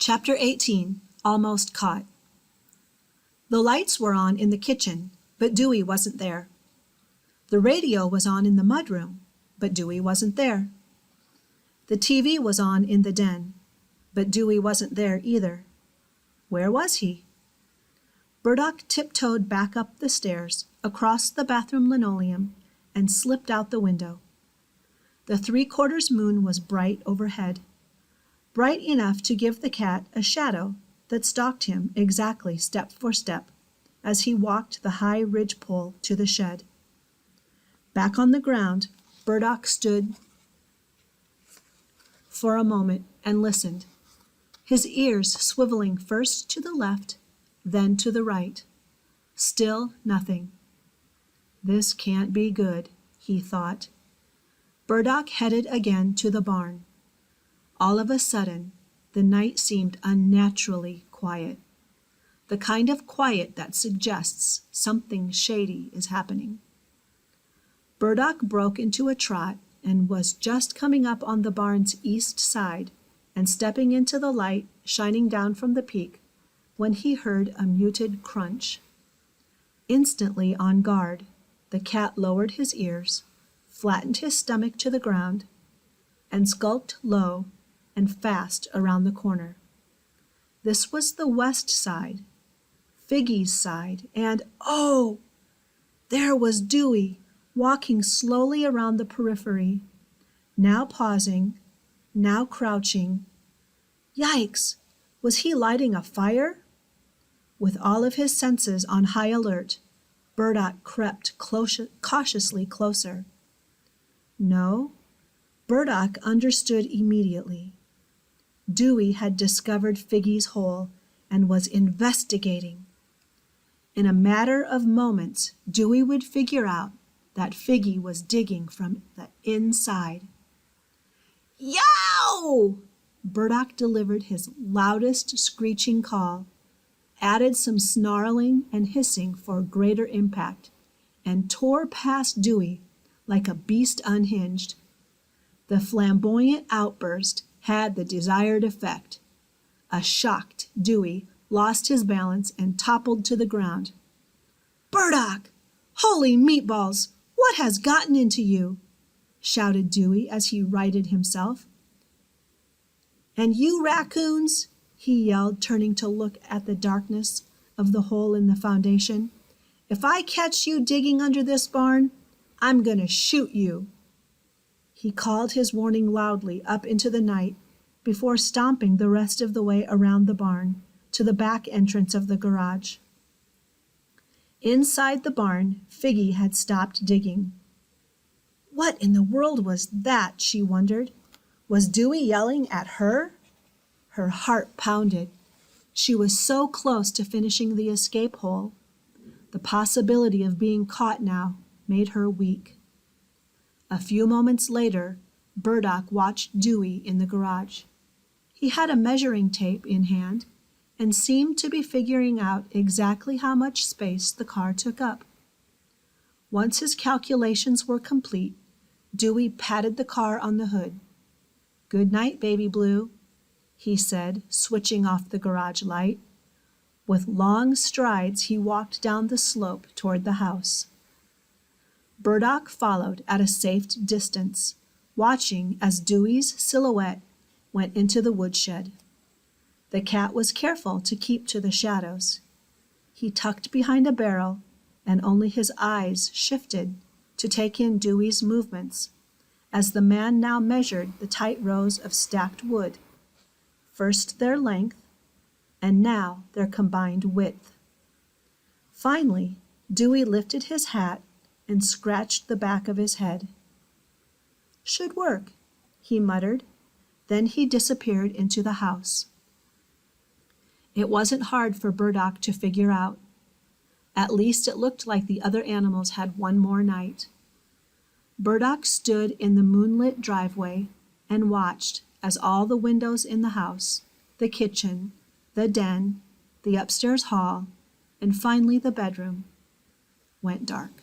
Chapter 18, Almost Caught. The lights were on in the kitchen, but Dewey wasn't there. The radio was on in the mudroom, but Dewey wasn't there. The TV was on in the den, but Dewey wasn't there either. Where was he? Burdock tiptoed back up the stairs, across the bathroom linoleum, and slipped out the window. The 3/4 moon was bright overhead, bright enough to give the cat a shadow that stalked him exactly step for step as he walked the high ridgepole to the shed. Back on the ground, Burdock stood for a moment and listened, his ears swiveling first to the left, then to the right. Still nothing. This can't be good, he thought. Burdock headed again to the barn. All of a sudden, the night seemed unnaturally quiet, the kind of quiet that suggests something shady is happening. Burdock broke into a trot and was just coming up on the barn's east side and stepping into the light shining down from the peak when he heard a muted crunch. Instantly on guard, the cat lowered his ears, flattened his stomach to the ground, and skulked low and fast around the corner. This was the west side, Figgy's side, and oh! There was Dewey, walking slowly around the periphery, now pausing, now crouching. Yikes! Was he lighting a fire? With all of his senses on high alert, Burdock crept cautiously closer. No, Burdock understood immediately. Dewey had discovered Figgy's hole and was investigating. In a matter of moments, Dewey would figure out that Figgy was digging from the inside. Yow! Burdock delivered his loudest screeching call, added some snarling and hissing for greater impact, and tore past Dewey like a beast unhinged. The flamboyant outburst had the desired effect. A shocked Dewey lost his balance and toppled to the ground. "Burdock! Holy meatballs! What has gotten into you?" shouted Dewey as he righted himself. "And you raccoons," he yelled, turning to look at the darkness of the hole in the foundation, "if I catch you digging under this barn, I'm going to shoot you." He called his warning loudly up into the night before stomping the rest of the way around the barn to the back entrance of the garage. Inside the barn, Figgy had stopped digging. What in the world was that, she wondered? Was Dewey yelling at her? Her heart pounded. She was so close to finishing the escape hole. The possibility of being caught now made her weak. A few moments later, Burdock watched Dewey in the garage. He had a measuring tape in hand and seemed to be figuring out exactly how much space the car took up. Once his calculations were complete, Dewey patted the car on the hood. "Good night, Baby Blue," he said, switching off the garage light. With long strides, he walked down the slope toward the house. Burdock followed at a safe distance, watching as Dewey's silhouette went into the woodshed. The cat was careful to keep to the shadows. He tucked behind a barrel, and only his eyes shifted to take in Dewey's movements as the man now measured the tight rows of stacked wood, first their length, and now their combined width. Finally, Dewey lifted his hat and scratched the back of his head. "Should work," he muttered. Then he disappeared into the house. It wasn't hard for Burdock to figure out. At least it looked like the other animals had one more night. Burdock stood in the moonlit driveway and watched as all the windows in the house, the kitchen, the den, the upstairs hall, and finally the bedroom, went dark.